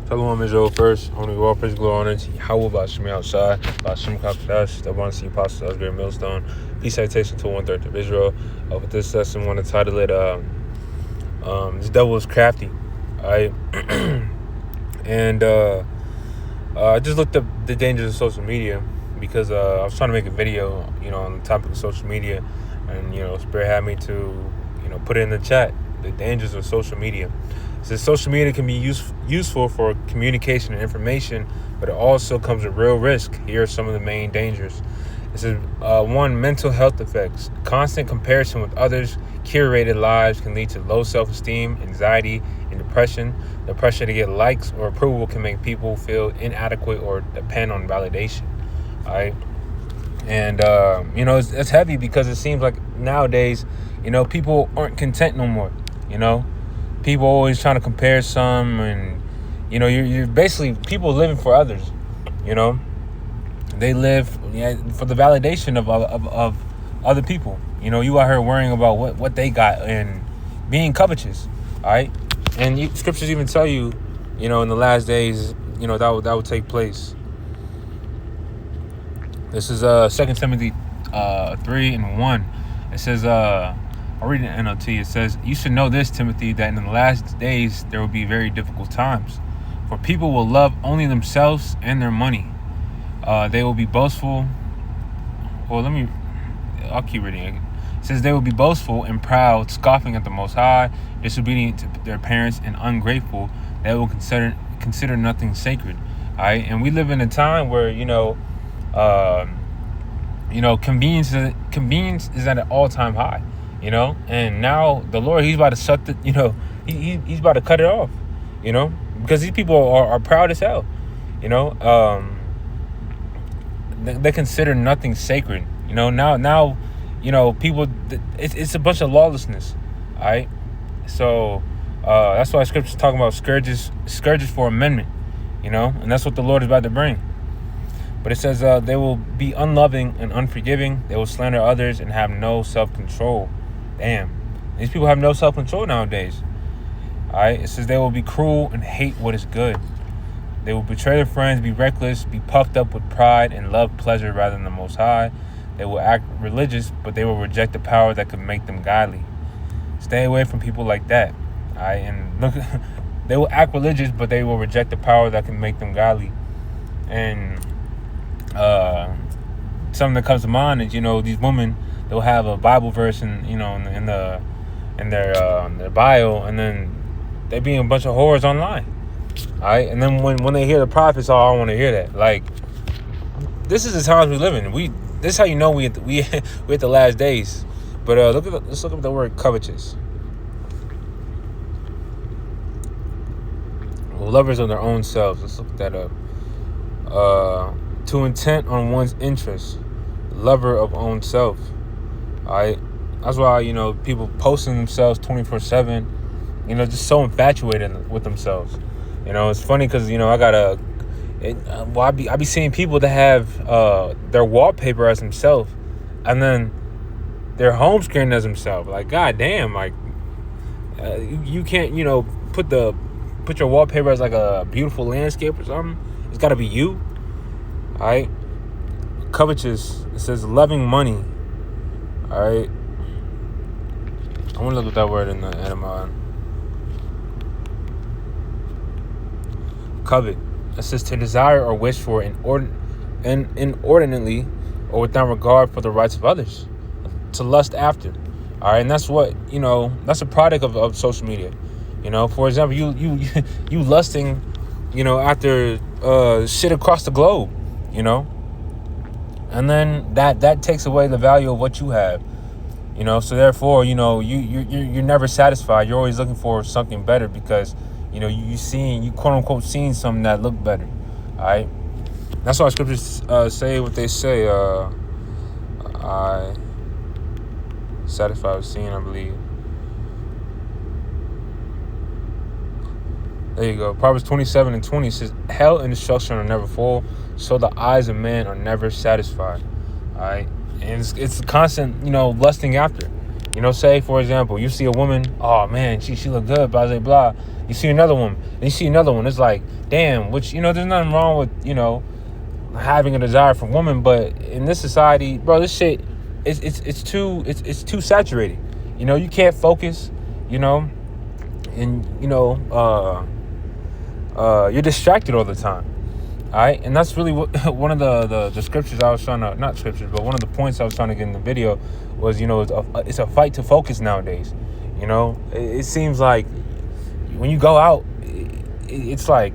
Shalom Israel first. Only all praise, glory, honor to Yahweh Bashim outside. Bashim Kakdash. The one see Apostle Asbury Millstone. Peace citation to 1/3 of Israel. With this lesson, I want to title it "This Devil is Crafty." Alright. And I just looked up the dangers of social media because I was trying to make a video, on the topic of social media, and Spirit had me to, put it in the chat. The dangers of social media. It says social media can be useful for communication and information, but it also comes with real risk. Here are some of the main dangers. It says, one, mental health effects. Constant comparison with others' curated lives can lead to low self-esteem, anxiety, and depression. The pressure to get likes or approval can make people feel inadequate or depend on validation. All right. And, it's heavy because it seems like nowadays, people aren't content no more, People always trying to compare some, and, you're basically people living for others, They live for the validation of other people. You out here worrying about what they got and being covetous, all right? And scriptures even tell you, in the last days, that would take place. This is 2 Timothy 3:1. It says, I'll read it in NLT. It says, "You should know this, Timothy, that in the last days there will be very difficult times. For people will love only themselves and their money. They will be boastful." Well, I'll keep reading it. It says, "They will be boastful and proud, scoffing at the Most High, disobedient to their parents, and ungrateful. They will consider nothing sacred." All right, and we live in a time where convenience is at an all-time high. And now the Lord, he's about to shut he's about to cut it off, because these people are proud as hell, they consider nothing sacred, now, people, it's a bunch of lawlessness, all right? So, that's why scripture's talking about scourges for amendment, and that's what the Lord is about to bring. But it says, they will be unloving and unforgiving. They will slander others and have no self-control. Damn. These people have no self-control nowadays. All right. It says they will be cruel and hate what is good. They will betray their friends, be reckless, be puffed up with pride, and love pleasure rather than the Most High. They will act religious, but they will reject the power that could make them godly. Stay away from people like that. All right. And look, they will act religious, but they will reject the power that can make them godly. And something that comes to mind is, these women, they'll have a Bible verse in their bio, and then they be a bunch of whores online. All right, and then when they hear the prophets, I don't want to hear that. Like, this is the times we live in. This is how you know we at the last days. But let's look up the word covetous. Well, lovers of their own selves. Let's look that up. Too intent on one's interests, lover of own self. All right, that's why people posting themselves 24/7. Just so infatuated with themselves. It's funny because I got I be seeing people that have their wallpaper as themselves, and then their home screen as themselves. Like, goddamn, like you can't put your wallpaper as like a beautiful landscape or something. It's got to be you. All right. Covetous. It says loving money. All right. I want to look at that word in the etymology. Covet. It says to desire or wish for inordinately or without regard for the rights of others. To lust after. All right. And that's what, that's a product of social media. For example, you lusting, after shit across the globe. And then that takes away the value of what you have, so therefore, you're never satisfied. You're always looking for something better because, you quote unquote seeing something that look better. All right. That's why scriptures say what they say. I satisfied with seeing, I believe. There you go. Proverbs 27:20 says, "Hell and destruction are never full, so the eyes of man are never satisfied." All right, and it's constant, lusting after. You know, say, for example, you see a woman, oh, man, she look good, blah, blah, blah. You see another woman, and you see another one. It's like, damn, which, you know, there's nothing wrong with, you know, having a desire for women, but in this society, bro, this shit, it's too saturated. You know, you can't focus, you know, and, you know, you're distracted all the time. All right, and that's really what one of the scriptures I was trying to, not scriptures, but one of the points I was trying to get in the video was, you know, it's a fight to focus nowadays. You know, it seems like when you go out, it's like,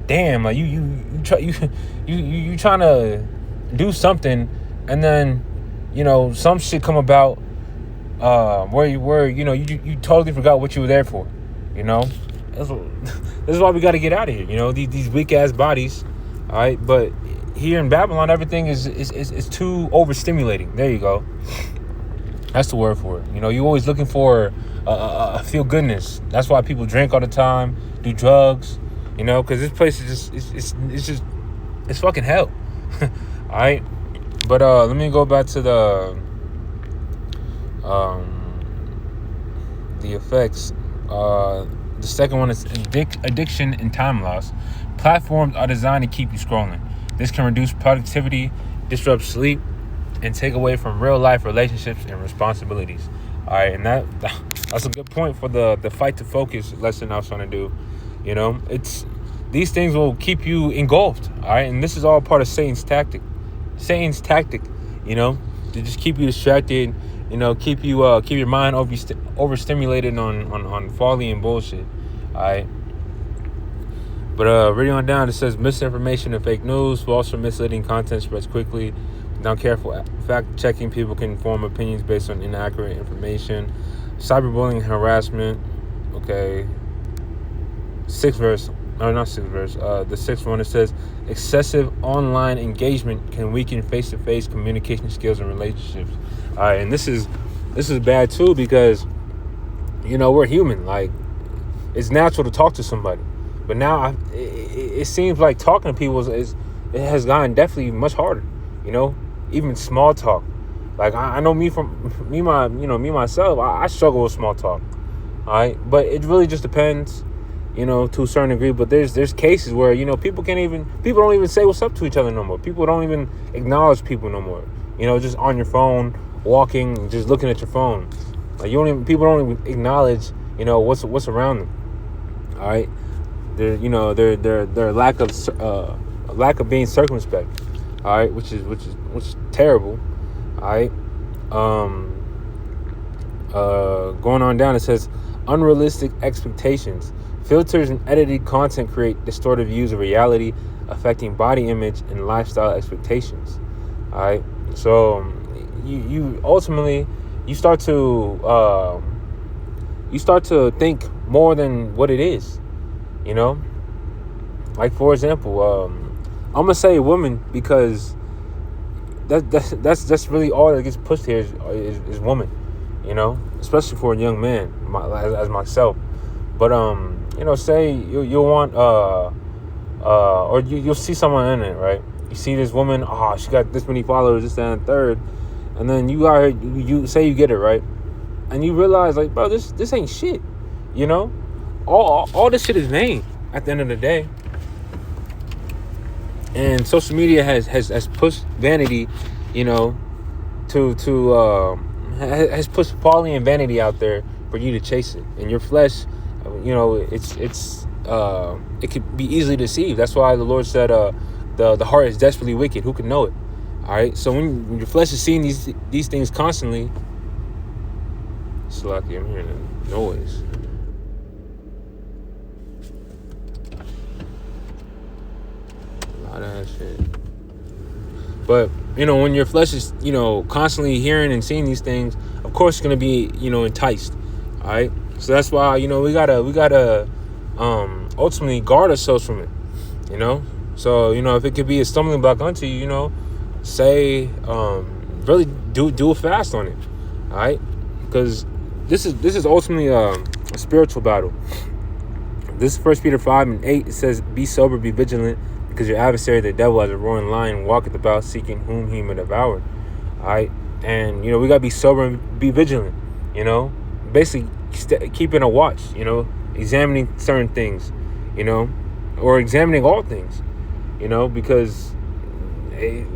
damn, like you trying to do something, and then, you know, some shit come about where you know you totally forgot what you were there for. You know, this is why we got to get out of here. You know, these weak ass bodies. All right, but here in Babylon, everything is too overstimulating. There you go. That's the word for it. You know, you're always looking for feel goodness. That's why people drink all the time, do drugs. You know, because this place is just it's fucking hell. All right, but let me go back to the effects. The second one is addiction and time loss. Platforms are designed to keep you scrolling. This can reduce productivity, disrupt sleep, and take away from real life relationships and responsibilities. All right, and that's a good point for the fight to focus lesson I was trying to do. You know, these things will keep you engulfed. All right, and this is all part of Satan's tactic. You know, to just keep you distracted. You know, keep your mind overstimulated on folly and bullshit. All right. But reading on down, it says misinformation and fake news, false or misleading content spreads quickly. Without careful fact-checking, people can form opinions based on inaccurate information. Cyberbullying and harassment. Okay. The sixth one, it says excessive online engagement can weaken face-to-face communication skills and relationships. All right, and this is bad too, because, you know, we're human. Like, it's natural to talk to somebody. But now it seems like talking to people it has gotten definitely much harder. You know, even small talk. Like I know myself, I struggle with small talk. All right, but it really just depends, you know, to a certain degree. But there's cases where, you know, people don't even say what's up to each other no more. People don't even acknowledge people no more. You know, just on your phone, walking, just looking at your phone. Like people don't even acknowledge, you know, what's around them. All right. They're lack of being circumspect, all right, which is terrible, all right. Going on down, it says unrealistic expectations. Filters and edited content create distorted views of reality, affecting body image and lifestyle expectations. All right, so you ultimately start to think more than what it is. You know, like, for example, I'm gonna say woman, because that's really all that gets pushed here is woman. You know, especially for a young man as myself. But you know, say you'll want or you'll see someone in it, right? You see this woman, she got this many followers, this, that, and third, and then you got her, you say you get it, right, and you realize, like, bro, this ain't shit. You know. All this shit is vain at the end of the day. And social media has pushed vanity, you know, has pushed folly and vanity out there for you to chase it. And your flesh, you know, it could be easily deceived. That's why the Lord said the heart is desperately wicked. Who can know it? All right. So when your flesh is seeing these things constantly, it's lucky I'm hearing a noise. That shit. But, you know, when your flesh is, you know, constantly hearing and seeing these things, of course it's gonna be, you know, enticed. All right. So that's why, you know, we gotta ultimately guard ourselves from it. You know. So, you know, if it could be a stumbling block unto you, you know, say really do a fast on it. All right. Because this is ultimately a spiritual battle. This is 1 Peter 5:8. It says, "Be sober, be vigilant, because your adversary, the devil, as a roaring lion, walketh about seeking whom he may devour." All right, and you know we gotta be sober and be vigilant. you know, basically keeping a watch, you know, examining certain things, you know, or examining all things, you know, because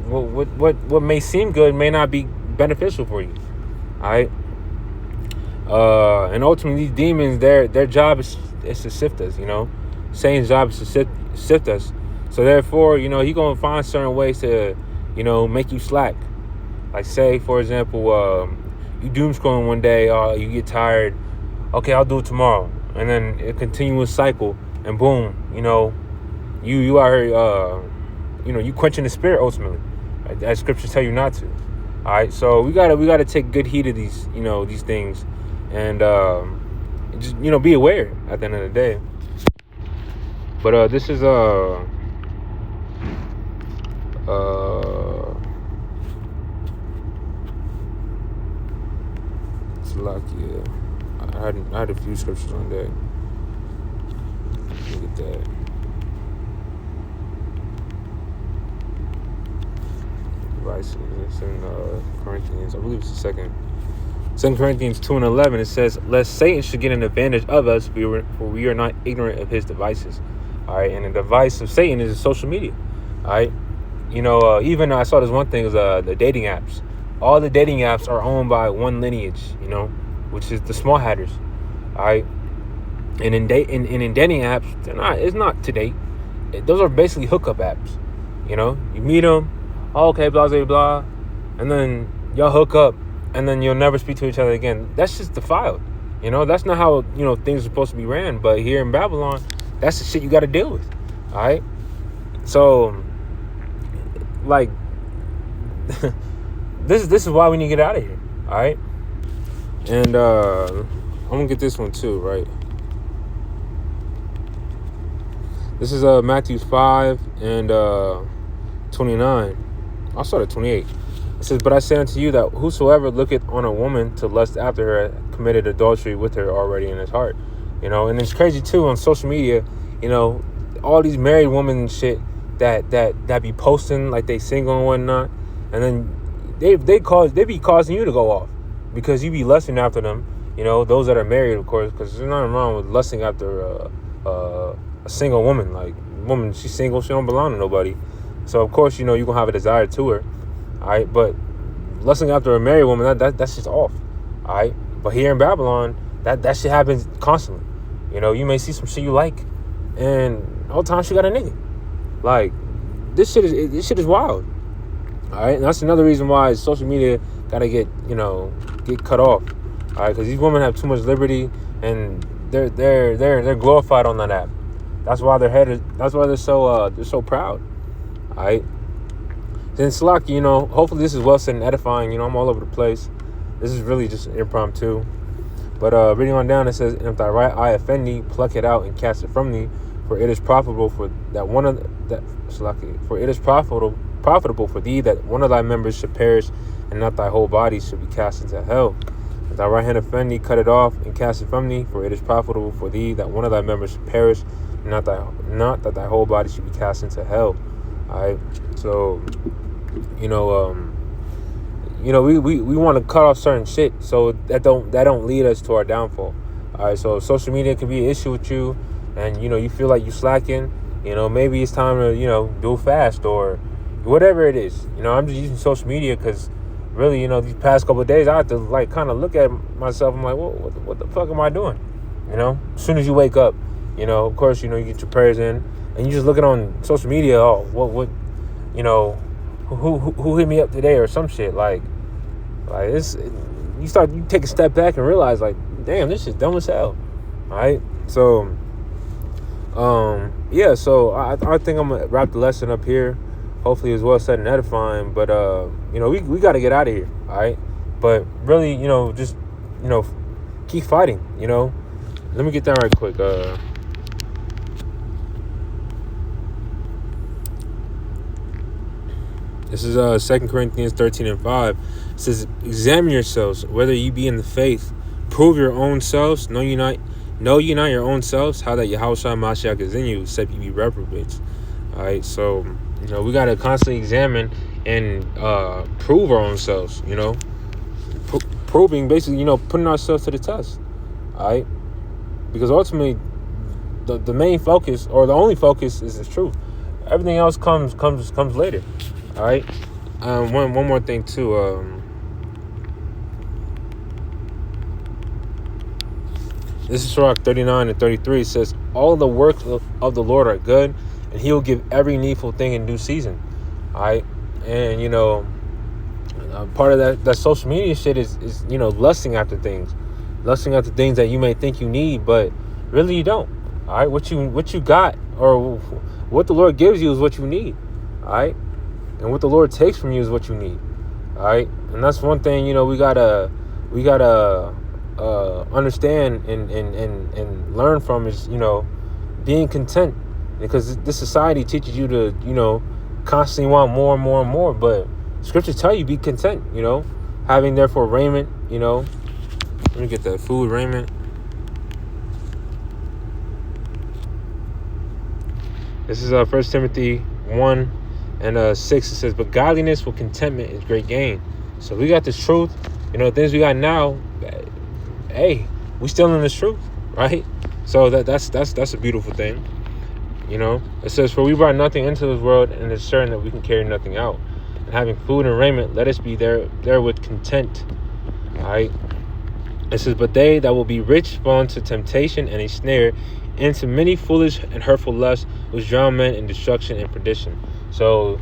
what may seem good may not be beneficial for you. All right. And ultimately, these demons, their job is to sift us. You know, Satan's job is to sift us. So therefore, you know, he gonna find certain ways to, you know, make you slack. Like, say for example, you doom scrolling one day, you get tired. Okay, I'll do it tomorrow, and then a continuous cycle, and boom, you know, you are, you know, you quenching the spirit ultimately, as scriptures tell you not to. All right, so we gotta take good heed of these, you know, these things, and just, you know, be aware at the end of the day. But this is it's lucky. I had a few scriptures on that. Look at that. Devices. It's in Corinthians. I believe it's the second. 2 Corinthians 2:11. It says, "Lest Satan should get an advantage of us, for we are not ignorant of his devices." All right, and the device of Satan is social media. All right, you know, even I saw this one thing is the dating apps. All the dating apps are owned by one lineage, you know, which is the small hatters. All right, and in dating apps, it's not to date. Those are basically hookup apps. You know, you meet them, okay, blah blah blah, and then y'all hook up, and then you'll never speak to each other again. That's just defiled. You know, that's not how, you know, things are supposed to be ran. But here in Babylon, that's the shit you got to deal with. All right, so like this is why we need to get out of here. All right, and I'm gonna get this one too, right? This is Matthew 5 and 29. I'll start at 28. It says, "But I say unto you that whosoever looketh on a woman to lust after her hath committed adultery with her already in his heart." You know, and it's crazy too on social media. You know, all these married women and shit that be posting like they single and whatnot, and then they be causing you to go off because you be lusting after them. You know, those that are married, of course, because there's nothing wrong with lusting after a single woman. Like, woman, she's single, she don't belong to nobody. So of course, you know, you're gonna have a desire to her. All right, but lusting after a married woman, that's just off. All right, but here in Babylon, that shit happens constantly. You know, you may see some shit you like, and all the time she got a nigga. Like, this shit is wild. All right, and that's another reason why social media gotta get cut off. All right, because these women have too much liberty, and they're glorified on that app. That's why they're so proud. All right. Then Slaki, you know, hopefully this is well said and edifying. You know, I'm all over the place. This is really just impromptu. But reading on down, it says, "And if thy right eye offend thee, pluck it out and cast it from thee, for it is profitable for thee that one of thy members should perish, and not thy whole body should be cast into hell. If thy right hand offend thee, cut it off and cast it from thee, for it is profitable for thee that one of thy members should perish, and not that thy whole body should be cast into hell." All right, so we want to cut off certain shit so that don't lead us to our downfall. All right, so if social media can be an issue with you, and you feel like you slacking, maybe it's time to do fast or whatever it is. I'm just using social media because really, these past couple of days I have to like kind of look at myself. I'm like, well, what the fuck am I doing? As soon as you wake up, of course, you get your prayers in, and you just looking on social media. Oh, what who hit me up today or some shit like this. You take a step back and realize like, damn, this shit's dumb as hell. All right, so so I think I'm gonna wrap the lesson up here. Hopefully it's well said and edifying, but we got to get out of here. All right, but really, just keep fighting. Let me get that right quick. This is 2 Corinthians 13 and 5. It says, "Examine yourselves, whether you be in the faith. Prove your own selves. Know ye not your own selves, how that Yahushua Mashiach is in you, except you be reprobates." All right, so we got to constantly examine and prove our own selves. proving, basically, putting ourselves to the test. All right, because ultimately, the main focus, or the only focus, is the truth. Everything else comes later. All right. One more thing too. This is Sirach 39 and 33. It says, all the works of the Lord are good, and he will give every needful thing in due season. All right. And, part of that social media shit is lusting after things. Lusting after things that you may think you need, but really you don't. All right. What you got, or what the Lord gives you, is what you need. All right. And what the Lord takes from you is what you need. All right. And that's one thing, we gotta understand and learn from, is being content, because this society teaches you to constantly want more and more and more, but scriptures tell you be content, having therefore raiment. Let me get that food, raiment. This is 1 Timothy 1 and 6. It says, but godliness with contentment is great gain. So we got this truth, the things we got now. Hey, we still in this truth, right? So that's a beautiful thing. It says, for we brought nothing into this world, and it's certain that we can carry nothing out. And having food and raiment, let us be there with content. All right. It says, but they that will be rich fall into temptation and a snare, into many foolish and hurtful lusts, which drown men in destruction and perdition. So,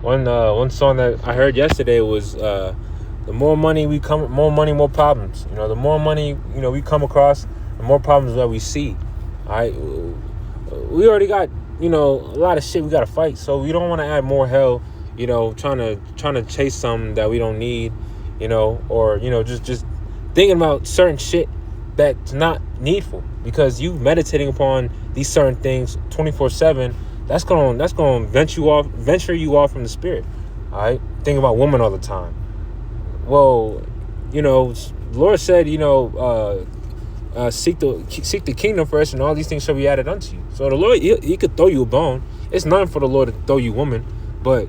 one song that I heard yesterday was, the more money more money, more problems. The more money, we come across, the more problems that we see. All right. We already got, a lot of shit we got to fight. So we don't want to add more hell, trying to chase something that we don't need, or, just thinking about certain shit that's not needful, because you meditating upon these certain things 24/7, that's going to venture you off from the spirit. All right. Thinking about women all the time. Well, the Lord said, seek the kingdom first, and all these things shall be added unto you. So the Lord, he could throw you a bone. It's nothing for the Lord to throw you a woman. But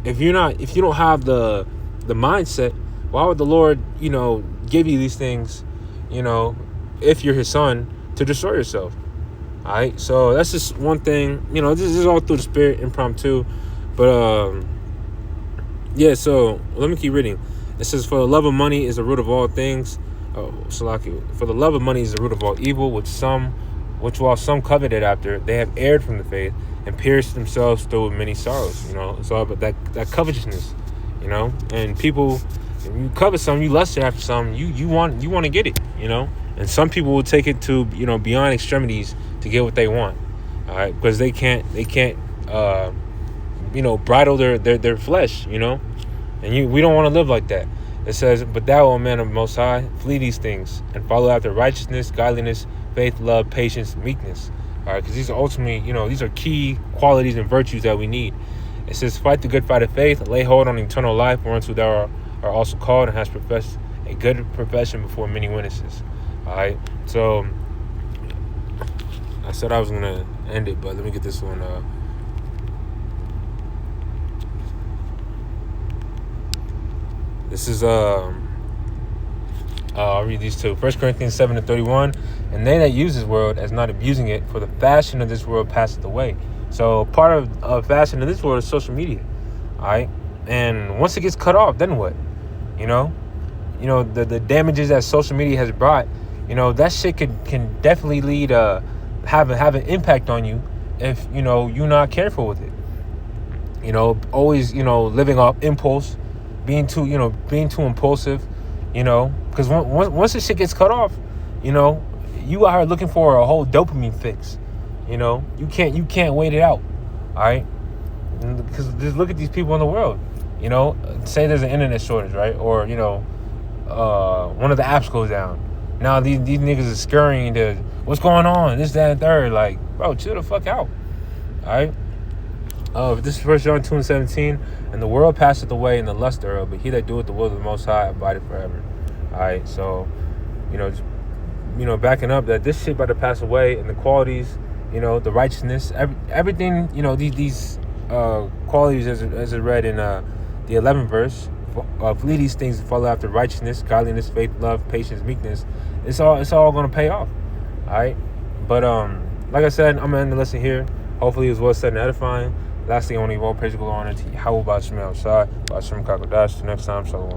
if you don't have the mindset, why would the Lord, give you these things, if you're his son, to destroy yourself? All right. So that's just one thing, this is all through the spirit, impromptu. But, yeah, so let me keep reading. It says, for the love of money is the root of all things. For the love of money is the root of all evil, which while some coveted after, they have erred from the faith and pierced themselves through with many sorrows. It's all about that covetousness, and people, if you covet something, you lust after something, you want to get it, and some people will take it to, beyond extremities to get what they want. All right. Because they can't, bridle their flesh, and we don't want to live like that. It says, but thou, O man of the Most High, flee these things, and follow after righteousness, godliness, faith, love, patience, meekness. All right, because these are ultimately, these are key qualities and virtues that we need. It says, fight the good fight of faith, lay hold on eternal life, whereunto thou are also called, and hast professed a good profession before many witnesses. All right, so I said I was going to end it, but let me get this one. This is, I'll read these two. 1 Corinthians 7 and 31. And they that use this world as not abusing it, for the fashion of this world passeth away. So part of fashion of this world is social media. All right. And once it gets cut off, then what? The damages that social media has brought, that shit can definitely lead, have an impact on you if, you're not careful with it. Always, living off impulse. Being too impulsive, because once this shit gets cut off, you out here looking for a whole dopamine fix. You can't wait it out. All right, because just look at these people in the world. Say there's an internet shortage, right? Or one of the apps goes down. Now these niggas are scurrying to what's going on, this, that, and third. Like, bro, chill the fuck out. All right. This is 1 John 2 and 17. And the world passeth away, and the lust thereof, but he that doeth the will of the Most High abideth forever. All right, so, just, backing up that this shit about to pass away, and the qualities, the righteousness, everything, these qualities as it read in the 11th verse, flee these things and follow after righteousness, godliness, faith, love, patience, meekness, it's all gonna pay off. All right. But like I said, I'm gonna end the lesson here. Hopefully it was well said and edifying. Lastly, I want to give all praise, glory, honor to Yahweh Bashim outside. Bashim Kakadash. Till next time, shalom.